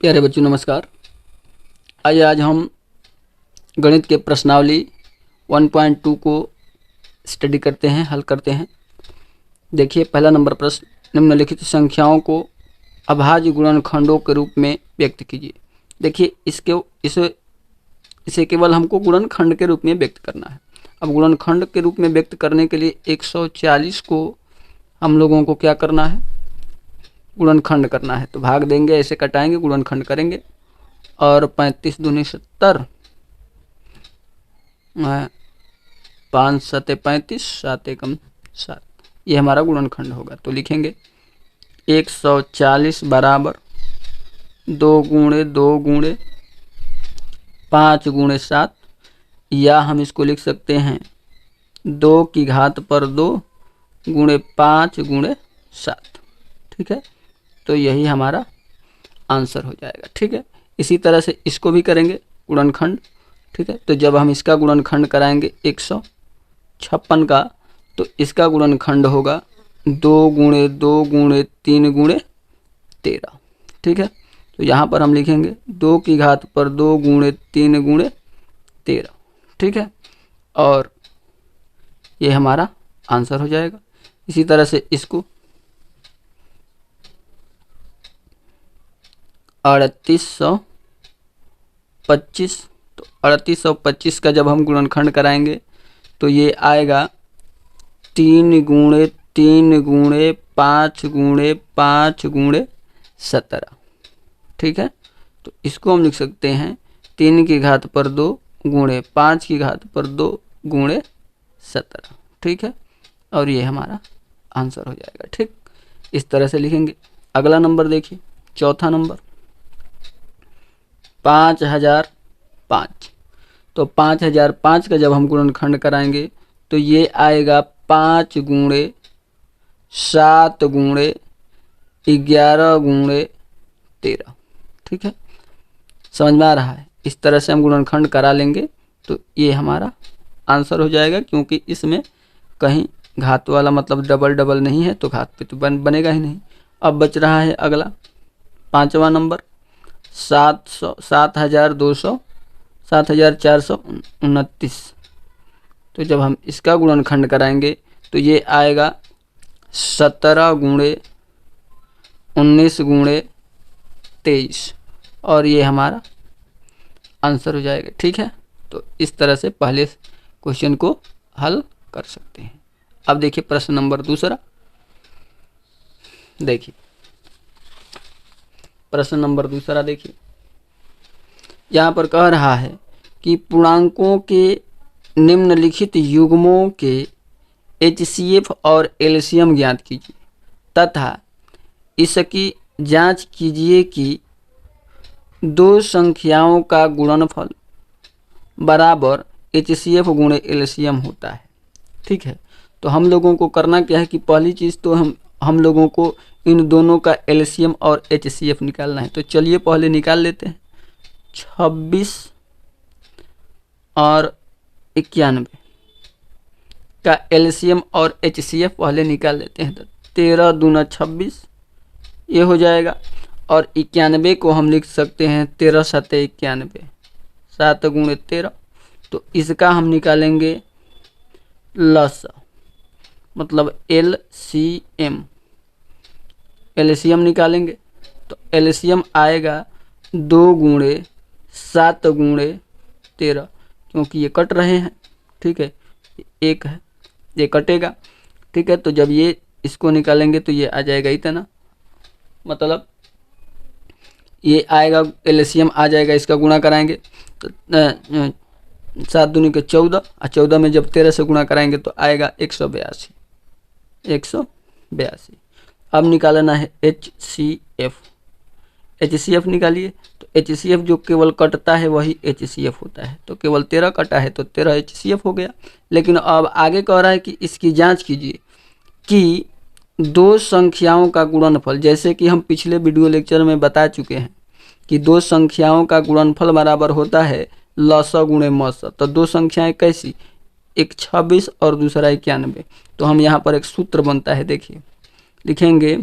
प्यारे बच्चों नमस्कार। आज हम गणित के प्रश्नावली 1.2 को स्टडी करते हैं, हल करते हैं। देखिए पहला नंबर प्रश्न, निम्नलिखित संख्याओं को अभाज्य गुणनखंडों के रूप में व्यक्त कीजिए। देखिए इसे केवल हमको गुणनखंड के रूप में व्यक्त करना है। अब गुणनखंड के रूप में व्यक्त करने के लिए 140 को हम लोगों को क्या करना है, गुणनखंड करना है। तो भाग देंगे, ऐसे कटाएंगे, गुणनखंड करेंगे। और 35 दूनी 70, 5 सते 35, 7 एकम 7, ये हमारा गुणनखंड होगा। तो लिखेंगे 140 बराबर 2 गुणे 2 गुणे 5 गुणे 7, या हम इसको लिख सकते हैं 2 की घात पर 2 गुणे 5 गुणे 7। ठीक है, तो यही हमारा आंसर हो जाएगा। ठीक है, इसी तरह से इसको भी करेंगे गुणनखंड। ठीक है, तो जब हम इसका गुणनखंड कराएंगे 156 का, तो इसका गुणनखंड होगा 2 गुणे 2 गुणे 3 गुणे 13। ठीक है, तो यहाँ पर हम लिखेंगे 2 की घात पर 2 गुणे 3 गुणे 13। ठीक है, और ये हमारा आंसर हो जाएगा। इसी तरह से इसको 3825, तो 3825 का जब हम गुणनखंड कराएंगे तो ये आएगा 3 गुणे 3 गुणे 5 गुणे 5 गुणे 17। ठीक है, तो इसको हम लिख सकते हैं 3 की घात पर 2 गुणे 5 की घात पर 2 गुणे 17। ठीक है, और ये हमारा आंसर हो जाएगा। ठीक, इस तरह से लिखेंगे। अगला नंबर देखिए, चौथा नंबर 5005। तो 5005 का जब हम गुणनखंड कराएंगे तो ये आएगा 5 गुणे 7 गुणे 11 गुणे 13। ठीक है, समझ में आ रहा है? इस तरह से हम गुणनखंड करा लेंगे तो ये हमारा आंसर हो जाएगा, क्योंकि इसमें कहीं घात वाला मतलब डबल डबल नहीं है, तो घात पे तो बनेगा ही नहीं। अब बच रहा है अगला 5वां नंबर 7429। तो जब हम इसका गुणनखंड कराएंगे तो ये आएगा 17 गुणे 19 गुणे 23, और ये हमारा आंसर हो जाएगा। ठीक है, तो इस तरह से पहले क्वेश्चन को हल कर सकते हैं। अब देखिए प्रश्न नंबर दूसरा। देखिए प्रश्न नंबर दूसरा देखिए, यहाँ पर कह रहा है कि पूर्णांकों के निम्नलिखित युग्मों के HCF और LCM ज्ञात कीजिए तथा इसकी जांच कीजिए कि दो संख्याओं का गुणनफल बराबर HCF गुणे LCM होता है। ठीक है, तो हम लोगों को करना क्या है कि पहली चीज़ तो हम लोगों को इन दोनों का LCM और HCF निकालना है। तो चलिए पहले निकाल लेते हैं। 26 और 91 का LCM और HCF पहले निकाल लेते हैं। तो 13 दूना 26 ये हो जाएगा, और 91 को हम लिख सकते हैं 13 सते 91, 7 गुणे 13। तो इसका हम निकालेंगे लस, मतलब LCM निकालेंगे। तो LCM आएगा 2 गुणे 7 गुणे 13, क्योंकि ये कट रहे हैं। ठीक है, एक है, ये कटेगा। ठीक है, तो जब ये इसको निकालेंगे तो ये आ जाएगा इतना, मतलब ये आएगा LCM आ जाएगा, इसका गुणा कराएंगे तो 7 दूनी के 14, और 14 में जब 13 से गुणा कराएंगे तो आएगा 182। अब निकालना है HCF निकालिए। तो HCF जो केवल कटता है वही HCF होता है। तो केवल 13 कटा है तो 13 HCF हो गया। लेकिन अब आगे कह रहा है कि इसकी जांच कीजिए कि दो संख्याओं का गुणनफल, जैसे कि हम पिछले वीडियो लेक्चर में बता चुके हैं कि दो संख्याओं का गुणनफल बराबर होता है लस गुणे मस। तो दो संख्याएं कैसी, एक 26 और दूसरा 91। तो हम यहाँ पर एक सूत्र बनता है, देखिए लिखेंगे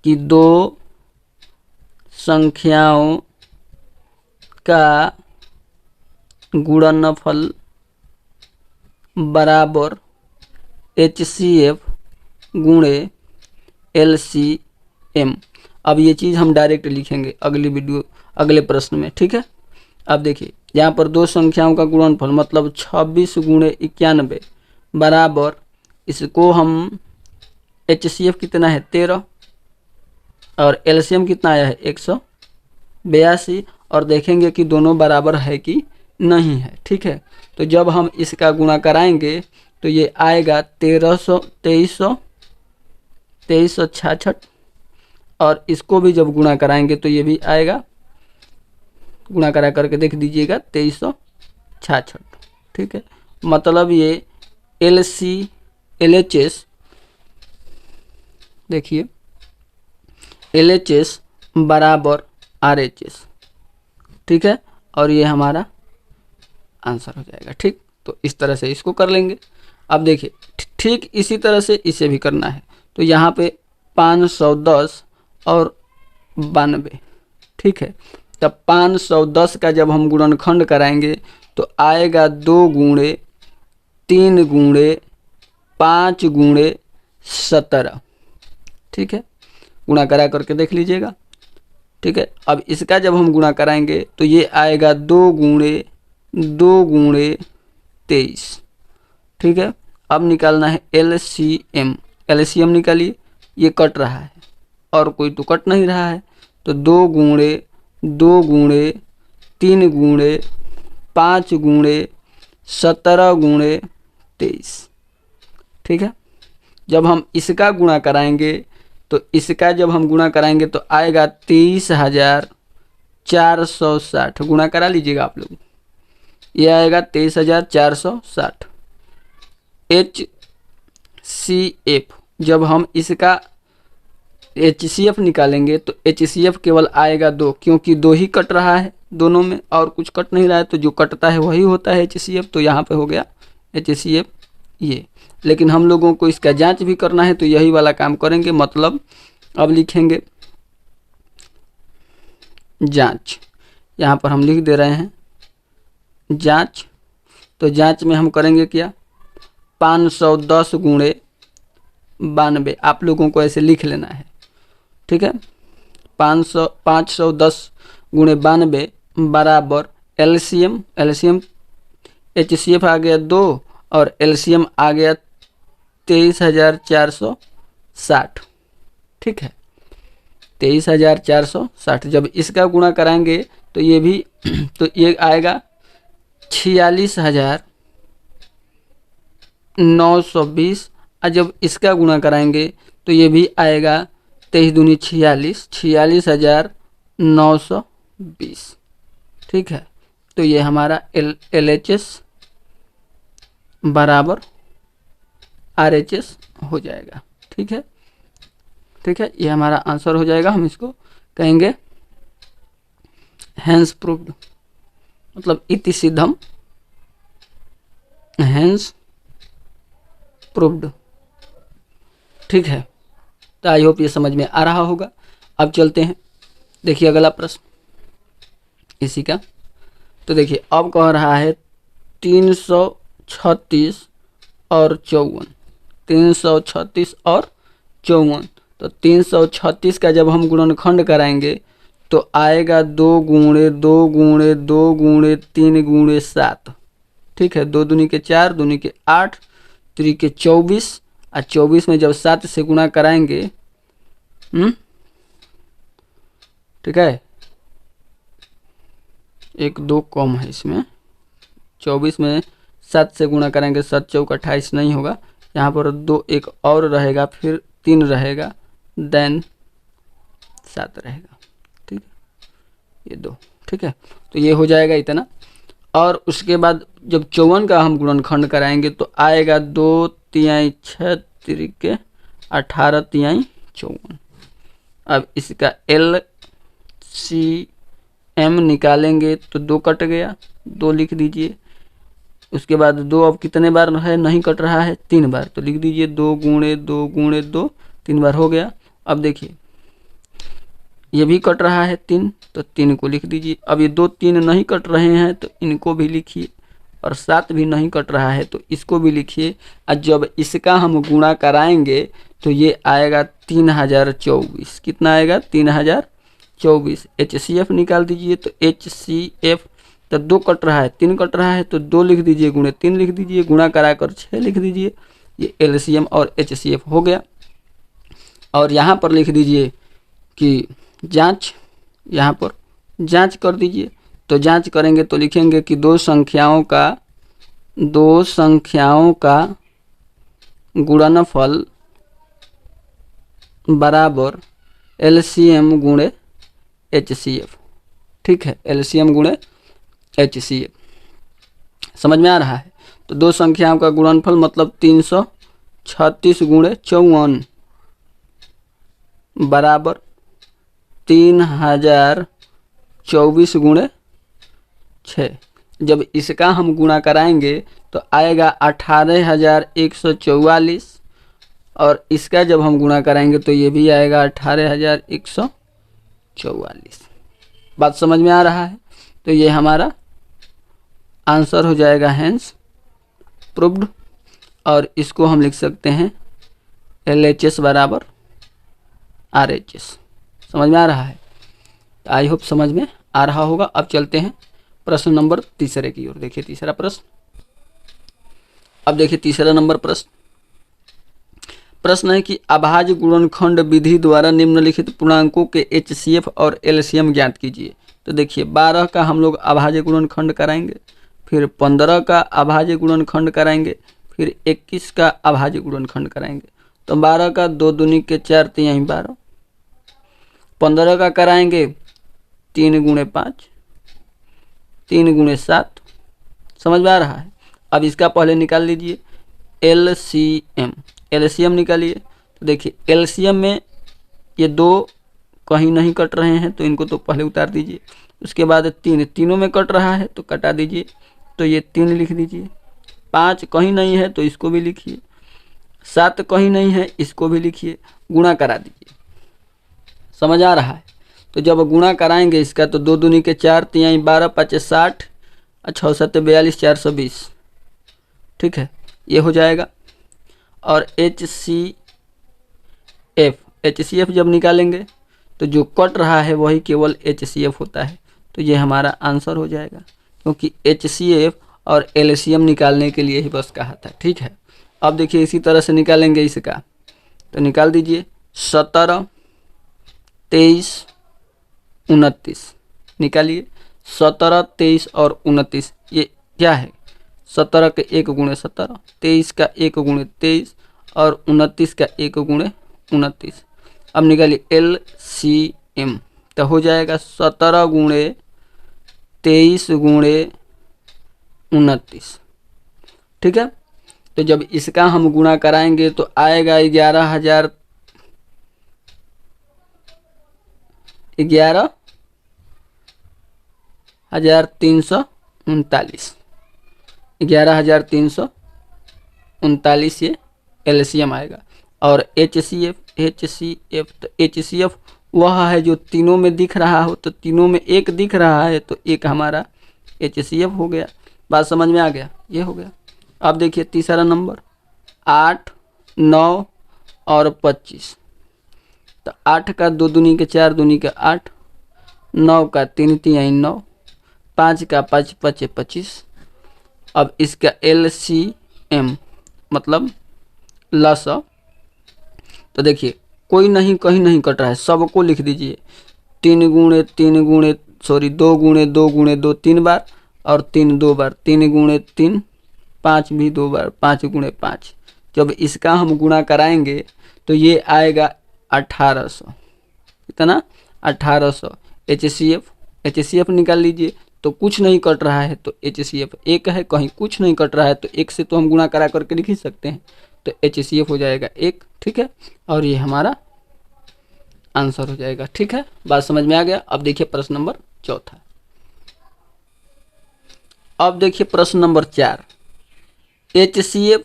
कि दो संख्याओं का गुणनफल बराबर HCF गुणे LCM। अब ये चीज़ हम डायरेक्ट लिखेंगे अगले प्रश्न में, ठीक है। अब देखिए यहाँ पर दो संख्याओं का गुणनफल मतलब 26 गुणे 91 बराबर, इसको हम HCF कितना है 13 और LCM कितना आया है 182, और देखेंगे कि दोनों बराबर है कि नहीं है, ठीक है। तो जब हम इसका गुणा कराएंगे तो ये आएगा 2366, और इसको भी जब गुणा कराएंगे तो ये भी आएगा, गुणा करा करके देख दीजिएगा 2366, ठीक है। मतलब ये LHS देखिए LHS बराबर RHS, ठीक है, और ये हमारा आंसर हो जाएगा, ठीक। तो इस तरह से इसको कर लेंगे। अब देखिए ठीक इसी तरह से इसे भी करना है। तो यहाँ पे 510 और 92, ठीक है। तब 510 का जब हम गुणनखंड कराएंगे तो आएगा 2 गुणे 3 गुणे 5 गुणे 17, ठीक है। गुणा करा करके देख लीजिएगा, ठीक है। अब इसका जब हम गुणा कराएंगे तो ये आएगा 2 गुणे 23, ठीक है। अब निकालना है LCM। LCM निकालिए, ये कट रहा है और कोई तो कट नहीं रहा है, तो 2 गुणे 3 गुणे 5 गुणे 17 गुणे 23, ठीक है। जब हम इसका गुणा कराएंगे तो इसका जब हम गुणा कराएंगे तो आएगा 23,460। गुणा करा लीजिएगा आप लोग, ये आएगा 23,460। HCF जब हम इसका HCF निकालेंगे तो HCF केवल आएगा 2, क्योंकि 2 ही कट रहा है दोनों में और कुछ कट नहीं रहा है, तो जो कटता है वही होता है HCF। तो यहाँ पे हो गया HCF ये। लेकिन हम लोगों को इसका जांच भी करना है तो यही वाला काम करेंगे। मतलब अब लिखेंगे जांच, यहाँ पर हम लिख दे रहे हैं जांच। तो जांच में हम करेंगे क्या, 510 गुणे 92, आप लोगों को ऐसे लिख लेना है, ठीक है। 510 गुणे 92 बराबर LCM HCF आ गया 2 और LCM आ गया 23,460, ठीक है। 23,460 जब इसका गुणा कराएंगे तो ये भी तो ये आएगा 46,920, और जब इसका गुणा कराएंगे तो ये भी आएगा 23 दूनी 46, 46,920, ठीक है। तो ये हमारा LHS बराबर RHS हो जाएगा, ठीक है, ठीक है। ये हमारा आंसर हो जाएगा। हम इसको कहेंगे हैंस प्रूव्ड, मतलब इति सिद्धम हैंस प्रूव्ड, ठीक है। तो आई होप ये समझ में आ रहा होगा। अब चलते हैं, देखिए अगला प्रश्न इसी का। तो देखिए अब कह रहा है 336 और 54, 336 और 54। तो 336 का जब हम गुणनखंड कराएंगे तो आएगा 2 गुणे 2 गुणे 2 गुणे 3 गुणे 7, ठीक है। 2 दूनी के 4, दूनी के 8, 3 के 24, और 24 में जब 7 से गुणा कराएंगे, ठीक है, 1 2 कम है इसमें, 24 में 7 से गुणा करेंगे, 7 चौक 28 नहीं होगा, यहाँ पर 2 एक और रहेगा, फिर 3 रहेगा, देन 7 रहेगा, ठीक है, ये 2, ठीक है। तो ये हो जाएगा इतना। और उसके बाद जब 54 का हम गुणनखंड कराएंगे तो आएगा 2 तिहाई 6 तिरिके 18 तिहाई 54। अब इसका LCM निकालेंगे तो 2 कट गया, 2 लिख दीजिए। उसके बाद 2 अब कितने बार है, नहीं कट रहा है, 3 बार, तो लिख दीजिए 2 गुणे 2 गुणे 2, 3 बार हो गया। अब देखिए ये भी कट रहा है 3, तो 3 को लिख दीजिए। अब ये 2 3 नहीं कट रहे हैं तो इनको भी लिखिए, और 7 भी नहीं कट रहा है तो इसको भी लिखिए। और जब इसका हम गुणा कराएंगे तो ये आएगा 3024। कितना आएगा? 3024। HCF निकाल दीजिए, तो HCF, तो 2 कट रहा है, 3 कट रहा है तो 2 लिख दीजिए, गुणे 3 लिख दीजिए, गुणा कराकर 6 लिख दीजिए। ये LCM और HCF हो गया। और यहाँ पर लिख दीजिए कि जांच, यहाँ पर जांच कर दीजिए। तो जांच करेंगे तो लिखेंगे कि दो संख्याओं का गुणनफल बराबर LCM गुणे HCF। ठीक है, LCM गुणे HCF समझ में आ रहा है। तो दो संख्याओं का गुणनफल मतलब 336 गुणे 54 बराबर 3024 गुणे 6। जब इसका हम गुणा कराएंगे तो आएगा 18144, और इसका जब हम गुणा कराएंगे तो ये भी आएगा 18144। बात समझ में आ रहा है। तो ये हमारा आंसर हो जाएगा, हैंस प्रूव्ड। और इसको हम लिख सकते हैं LHS बराबर RHS। समझ में आ रहा है। आई होप समझ में आ रहा होगा। अब चलते हैं प्रश्न नंबर 3 की ओर। देखिए तीसरा प्रश्न। अब देखिए तीसरा नंबर प्रश्न है कि अभाज्य गुणनखंड विधि द्वारा निम्नलिखित पूर्णांकों के HCF और LCM ज्ञात कीजिए। तो देखिए 12 का हम लोग अभाज्य गुणनखंड कराएंगे, फिर 15 का अभाज्य गुणनखंड कराएंगे, फिर 21 का अभाज्य गुणनखंड कराएंगे। तो 12 का 2 दूनी के 4 3 12, 15 का कराएंगे 3 गुणे 5, 3 गुणे 7। समझ में आ रहा है। अब इसका पहले निकाल लीजिए LCM निकालिए। तो देखिए LCM में ये 2 कहीं नहीं कट रहे हैं तो इनको तो पहले उतार दीजिए। उसके बाद 3 तीनों में कट रहा है तो कटा दीजिए, तो ये 3 लिख दीजिए। 5 कहीं नहीं है तो इसको भी लिखिए, 7 कहीं नहीं है इसको भी लिखिए, गुणा करा दीजिए। समझ आ रहा है। तो जब गुणा कराएंगे इसका तो 2 दूनी के 4 3 12 5 60 6 7 42 420। ठीक है, ये हो जाएगा। और HCF जब निकालेंगे तो जो कट रहा है वही केवल HCF होता है। तो ये हमारा आंसर हो जाएगा, क्योंकि HCF और LCM निकालने के लिए ही बस कहा था। ठीक है, अब देखिए इसी तरह से निकालेंगे इसका। तो निकाल दीजिए 17 23 29 निकालिए। 17 23 और 29 ये क्या है? 17 के 1 गुणे 17, 23 का 1 गुणे 23 और 29 का 1 गुणे 29। अब निकालिए LCM। तो हो जाएगा 17 गुणे 23 गुणे 29। ठीक है, तो जब इसका हम गुणा कराएंगे तो आएगा 11,339। 11,339 ये LCM आएगा। और HCF तो HCF वह है जो तीनों में दिख रहा हो, तो तीनों में एक दिख रहा है तो एक हमारा HCF हो गया। बात समझ में आ गया। ये हो गया। अब देखिए तीसरा नंबर 8 9 और 25। तो 8 का 2 दूनी के 4 दूनी के 8, 9 का 3 3 9, 5 का 5 5 25। अब इसका LCM मतलब लसा। तो देखिए कोई नहीं कहीं नहीं कट रहा है, सबको लिख दीजिए। 2 गुणे 2 3 बार, और 3 2 बार, 3 गुणे 3, 5 भी 2 बार, 5 गुणे 5। जब इसका हम गुणा कराएंगे तो ये आएगा 1800। कितना? 1800। HCF निकाल लीजिए। तो कुछ नहीं कट रहा है तो HCF 1 है, कहीं कुछ नहीं कट रहा है तो 1 से तो हम गुणा करा करके लिख ही सकते हैं। तो HCF हो जाएगा 1। ठीक है, और ये हमारा आंसर हो जाएगा। ठीक है, बात समझ में आ गया। अब देखिए प्रश्न नंबर 4। अब देखिए प्रश्न नंबर 4। HCF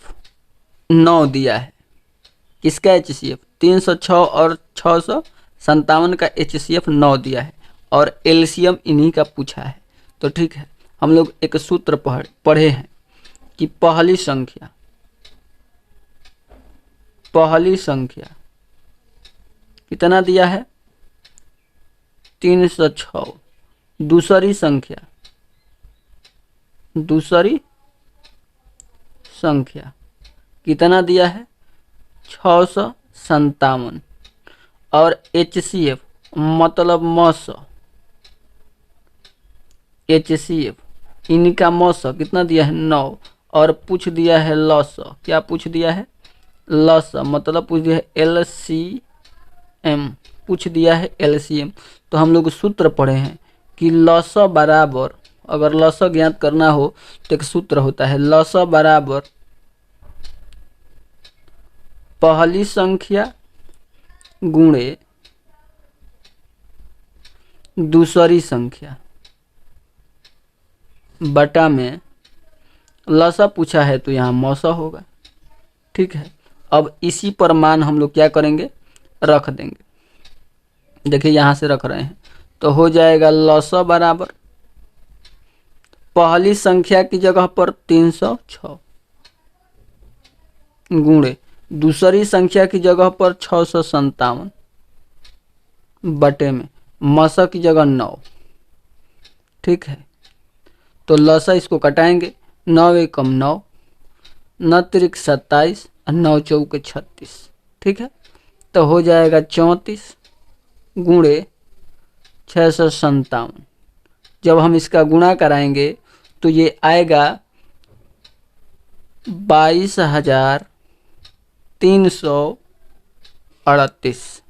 9 दिया है। किसका HCF? 306 और 600 57 का HCF 9 दिया है और एलसीएम इन्हीं का पूछा है। तो ठीक है, हम लोग एक सूत्र पढ़े हैं कि पहली संख्या कितना दिया है 306, दूसरी संख्या कितना दिया है 657 और HCF मतलब HCF इनका कितना दिया है 9 और पूछ दिया है लॉस। क्या पूछ दिया है लॉस मतलब पूछ दिया है LCM, पूछ दिया है LCM। तो हम लोग सूत्र पढ़े हैं कि लॉस बराबर, अगर लॉस ज्ञात करना हो तो एक सूत्र होता है लॉस बराबर पहली संख्या गुणे दूसरी संख्या बटा में लसा पूछा है तो यहाँ मौसा होगा। ठीक है, अब इसी पर मान हम लोग क्या करेंगे रख देंगे। देखिए यहाँ से रख रहे हैं तो हो जाएगा लसा बराबर पहली संख्या की जगह पर 306 गुणे दूसरी संख्या की जगह पर 657 बटे में मसा की जगह 9। ठीक है, तो लसा इसको कटाएंगे, 9 एकम 9, 9 त्रिक 27 और 9 चौक 36। ठीक है, तो हो जाएगा 34 गुणे 657। जब हम इसका गुणा कराएंगे तो ये आएगा 22,338,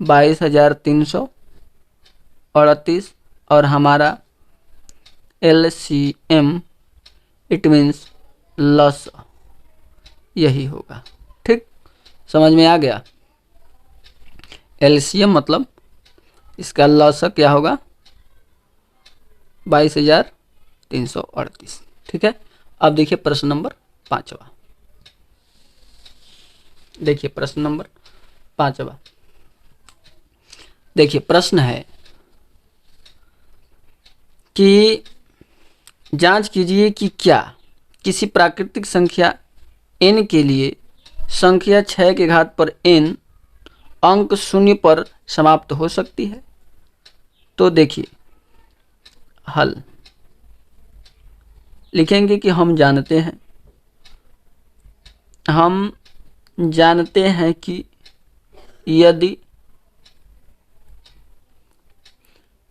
22,338 और हमारा LCM इट मीन्स लस यही होगा। ठीक, समझ में आ गया। LCM मतलब इसका लस क्या होगा 22,338। ठीक है, अब देखिए प्रश्न नंबर 5वां। देखिए प्रश्न नंबर 5वां, देखिए प्रश्न है कि जांच कीजिए कि क्या किसी प्राकृतिक संख्या n के लिए संख्या 6 के घात पर n अंक 0 पर समाप्त हो सकती है। तो देखिए हल लिखेंगे कि हम जानते हैं कि यदि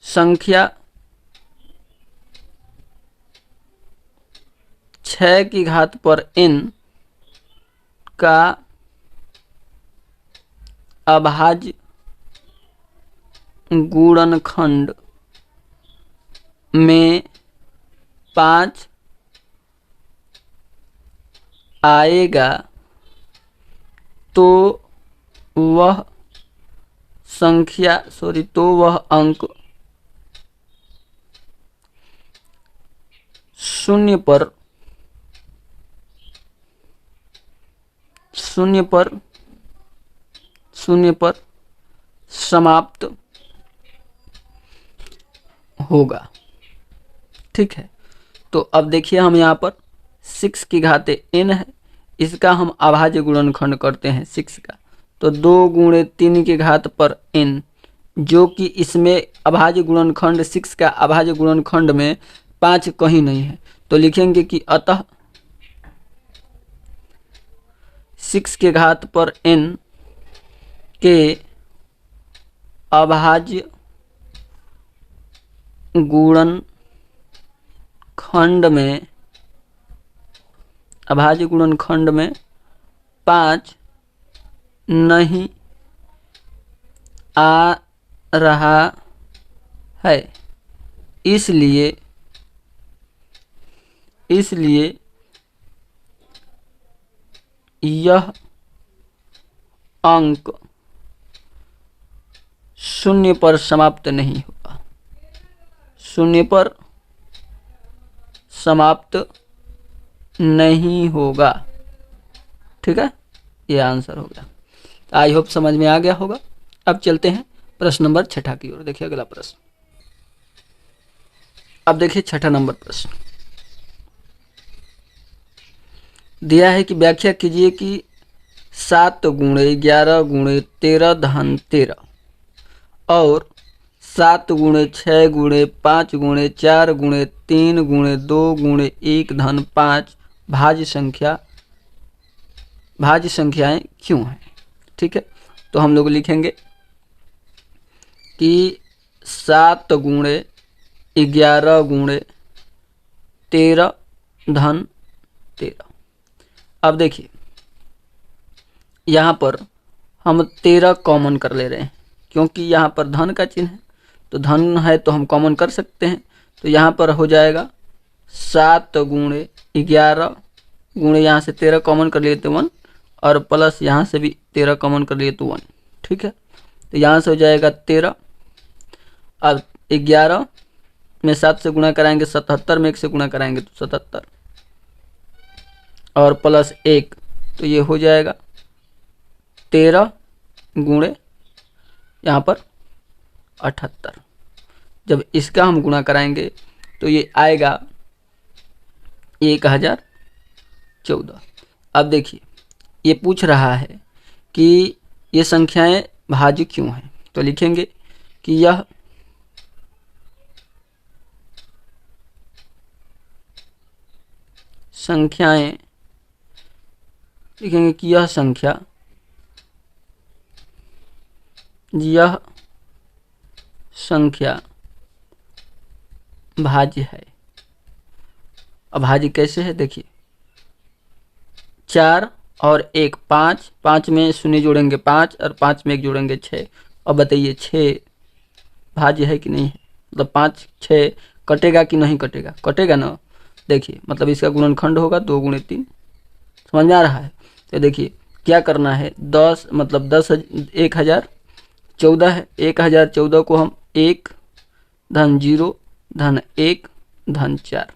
संख्या 6 की घात पर n का अभाज्य गुणनखंड में 5 आएगा तो वह अंक 0 पर समाप्त होगा। ठीक है, तो अब देखिए हम यहाँ पर 6 की घाते n है, इसका हम अभाज्य गुणनखंड करते हैं 6 का, तो 2 गुणे 3 की घात पर n, जो कि इसमें अभाज्य गुणनखंड 6 का अभाज्य गुणनखंड में 5 कहीं नहीं है। तो लिखेंगे कि अतः 6 के घात पर n के अभाज्य गुणनखंड में 5 नहीं आ रहा है, इसलिए यह अंक 0 पर समाप्त नहीं होगा, 0 पर समाप्त नहीं होगा। ठीक है, ये आंसर हो गया। आई होप समझ में आ गया होगा। अब चलते हैं प्रश्न नंबर 6 की ओर। देखिए अगला प्रश्न। अब देखिए 6 नंबर प्रश्न दिया है कि व्याख्या कीजिए कि 7 गुणे 11 गुणे 13 धन 13 और 7 गुणे 6 गुणे 5 गुणे 4 गुणे 3 गुणे 2 गुणे 1 धन 5 भाज्य संख्याएं क्यों हैं। ठीक है, तो हम लोग लिखेंगे कि 7 गुणे 11 गुणे 13 धन 13। अब देखिए यहाँ पर हम 13 कॉमन कर ले रहे हैं, क्योंकि यहाँ पर धन का चिन्ह है, तो धन है तो हम कॉमन कर सकते हैं। तो यहाँ पर हो जाएगा 7 गुणे 11 गुणे, यहाँ से 13 कॉमन कर लिए तो 1, और प्लस यहाँ से भी 13 कॉमन कर लिए तो 1। ठीक है, तो यहाँ से हो जाएगा 13। अब 11 में 7 से गुणा कराएंगे 77, में 1 से गुणा कराएंगे तो 77, और प्लस 1, तो ये हो जाएगा 13 गुणे यहाँ पर 78। जब इसका हम गुणा कराएंगे तो ये आएगा 1014। अब देखिए ये पूछ रहा है कि ये संख्याएं भाज्य क्यों हैं, तो लिखेंगे कि यह संख्याएं, लिखेंगे कि यह संख्या भाज्य है। अब भाज्य कैसे है, देखिए 4 और 1 5, 5 में शून्य जोड़ेंगे 5, और 5 में 1 जोड़ेंगे 6। अब बताइए 6 भाज्य है कि नहीं है, मतलब 5 6 कटेगा कि नहीं कटेगा, कटेगा ना। देखिए मतलब इसका गुणनखंड होगा 2 गुणे 3, समझ में आ रहा है। तो देखिए क्या करना है, 10 मतलब 1014 है, 1014 को हम 1 धन 0 धन 1 धन 4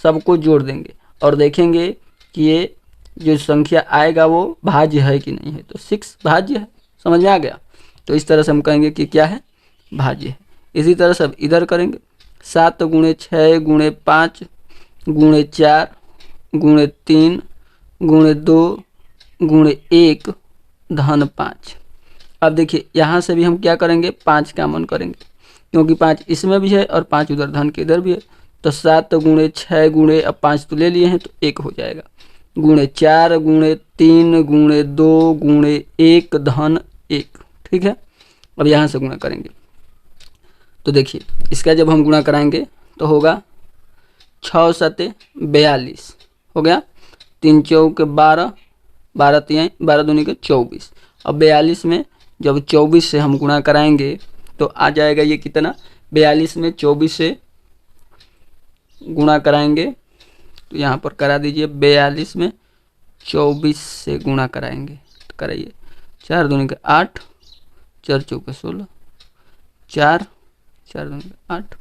सबको जोड़ देंगे और देखेंगे कि ये जो संख्या आएगा वो भाज्य है कि नहीं है। तो 6 भाज्य है, समझ में आ गया। तो इस तरह से हम कहेंगे कि क्या है, भाज्य है। इसी तरह से इधर करेंगे 7 गुणे 6 गुणे 5 गुणे 4 गुणे 3 गुणे 2 गुणे 1 धन 5। अब देखिए यहाँ से भी हम क्या करेंगे, 5 कॉमन करेंगे, क्योंकि 5 इसमें भी है और 5 उधर धन के इधर भी है। तो 7 गुणे 6 गुणे, अब 5 तो ले लिए हैं तो 1 हो जाएगा, गुणे 4 गुणे 3 गुणे 2 गुणे 1 धन 1। ठीक है, अब यहाँ से गुणा करेंगे तो देखिए इसका जब हम गुणा कराएंगे तो होगा 6 सते 42 हो गया, 3 चौके 12, 12 तिहाई 12 दूनी के 24। अब 42 में जब 24 से हम गुणा कराएंगे तो आ जाएगा ये कितना, 42 में 24 से गुणा कराएंगे तो यहाँ पर करा दीजिए, 42 में 24 से गुणा कराएंगे तो कराइए, 4 दूनी के 8, 4 चौके 16, 4 4 दूनी के 8,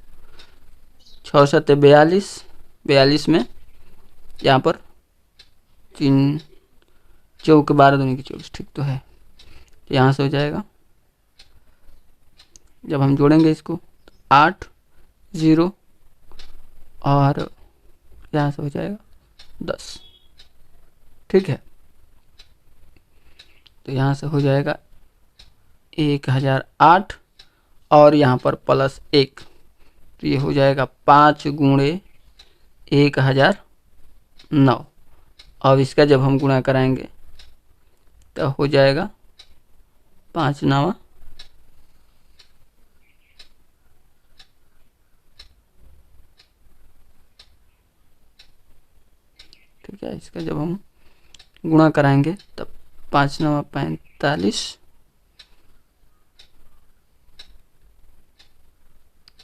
6 सते 42, 42 में यहाँ पर 3 चौके 12 दूनी की 24, ठीक तो है। यहाँ से हो जाएगा, जब हम जोड़ेंगे इसको 8 0 और यहाँ से हो जाएगा 10। ठीक है, तो यहाँ से हो जाएगा 1008 और यहाँ पर प्लस 1, तो ये हो जाएगा 5 गुणे 1009। अब इसका जब हम गुणा कराएंगे तो हो जाएगा 5 9 ठीक है। इसका जब हम गुणा कराएंगे तब 5 9 45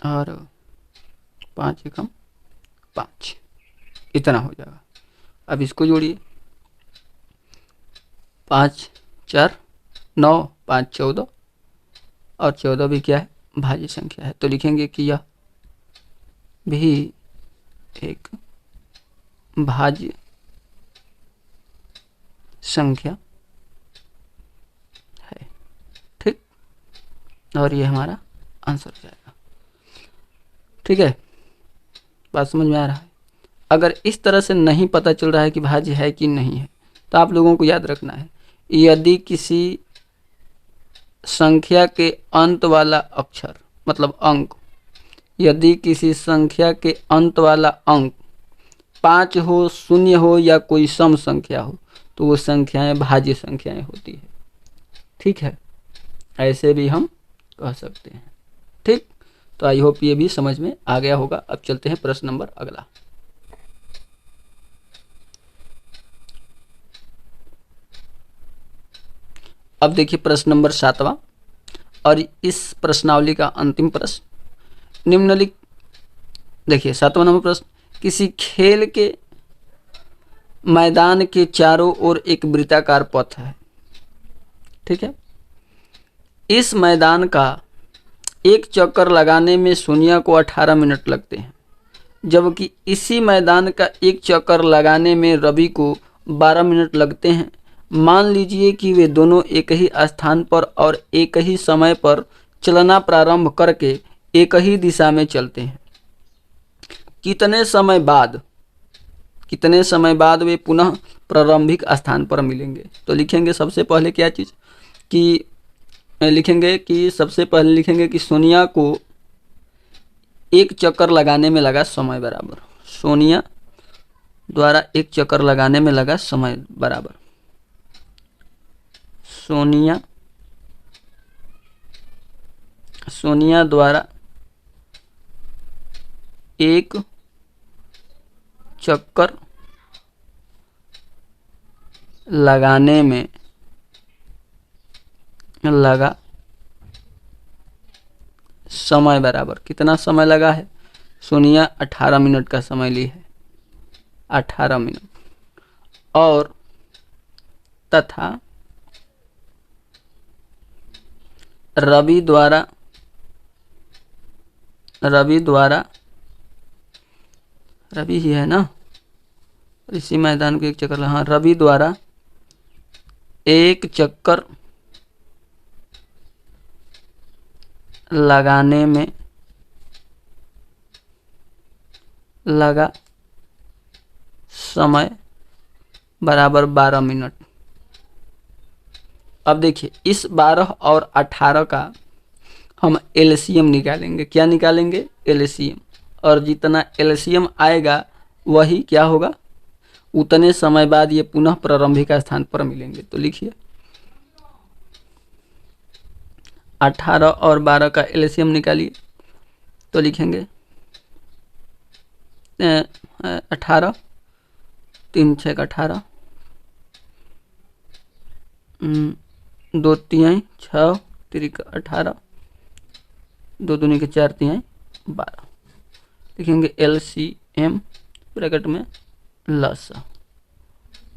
और 5 एकम 5, इतना हो जाएगा। अब इसको जोड़िए, 5 4 9 5 14 और 14 भी क्या है, भाज्य संख्या है। तो लिखेंगे कि यह भी एक भाज्य संख्या है। ठीक, और ये हमारा आंसर हो जाएगा। ठीक है, बात समझ में आ रहा है। अगर इस तरह से नहीं पता चल रहा है कि भाज्य है कि नहीं है, तो आप लोगों को याद रखना है, यदि किसी संख्या के अंत वाला अक्षर मतलब अंक, यदि किसी संख्या के अंत वाला अंक 5 हो, 0 हो या कोई सम संख्या हो, तो वो संख्याएं भाज्य संख्याएं होती है। ठीक है, ऐसे भी हम कह सकते हैं। ठीक, तो आई होप ये भी समझ में आ गया होगा। अब चलते हैं प्रश्न नंबर अगला। अब देखिए प्रश्न नंबर 7वां और इस प्रश्नावली का अंतिम प्रश्न। निम्नलिखित, देखिए 7वां नंबर प्रश्न, किसी खेल के मैदान के चारों ओर एक वृत्ताकार पथ है। ठीक है, इस मैदान का एक चक्कर लगाने में सोनिया को 18 मिनट लगते हैं, जबकि इसी मैदान का एक चक्कर लगाने में रवि को 12 मिनट लगते हैं। मान लीजिए कि वे दोनों एक ही स्थान पर और एक ही समय पर चलना प्रारंभ करके एक ही दिशा में चलते हैं। कितने समय बाद वे पुनः प्रारंभिक स्थान पर मिलेंगे? तो लिखेंगे सबसे पहले क्या चीज़ कि लिखेंगे कि सोनिया को एक चक्कर लगाने में लगा समय बराबर, सोनिया द्वारा एक चक्कर लगाने में लगा समय बराबर, सोनिया द्वारा एक चक्कर लगाने में लगा समय बराबर। कितना समय लगा है? सोनिया 18 मिनट का समय ली है, 18 मिनट। और तथा रवि ही है ना, इसी मैदान को एक चक्कर, हाँ, रवि द्वारा एक चक्कर लगाने में लगा समय बराबर 12 मिनट। अब देखिए इस 12 और 18 का हम एलसीएम निकालेंगे। क्या निकालेंगे? एलसीएम। और जितना एलसीएम आएगा वही क्या होगा, उतने समय बाद ये पुनः प्रारंभिक स्थान पर मिलेंगे। तो लिखिए 18 और 12 का एलसीएम निकालिए। तो लिखेंगे 18, 3 6 का 18, 2 तिहाई 6 3 का 18, 2 दूनी के 4 तिहाई 12। लिखेंगे एलसीएम ब्रैकेट में लसा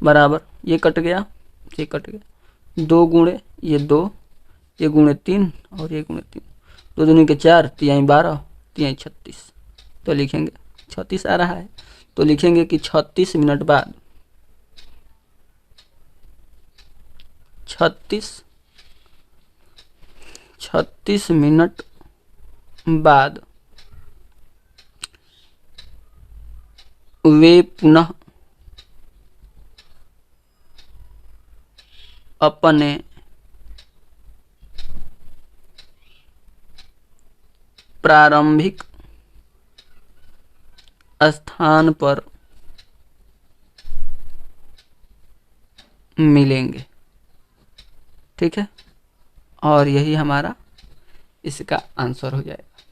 बराबर, ये कट गया, ये कट गया, 2 गुणे ये 2, ये गुणे 3 और ये गुणे 3, 2 दूनी के 4 तिहाई 12 तिहाई 36। तो लिखेंगे 36 आ रहा है। तो लिखेंगे कि 36 मिनट बाद 36 मिनट बाद वे पुनः अपने प्रारंभिक स्थान पर मिलेंगे। ठीक है, और यही हमारा इसका आंसर हो जाएगा।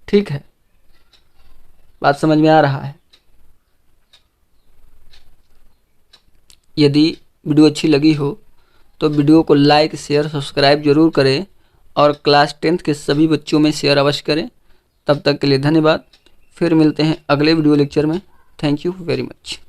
ठीक है, बात समझ में आ रहा है? यदि वीडियो अच्छी लगी हो तो वीडियो को लाइक शेयर सब्सक्राइब जरूर करें और क्लास 10th के सभी बच्चों में शेयर अवश्य करें। तब तक के लिए धन्यवाद। फिर मिलते हैं अगले वीडियो लेक्चर में। Thank you very much.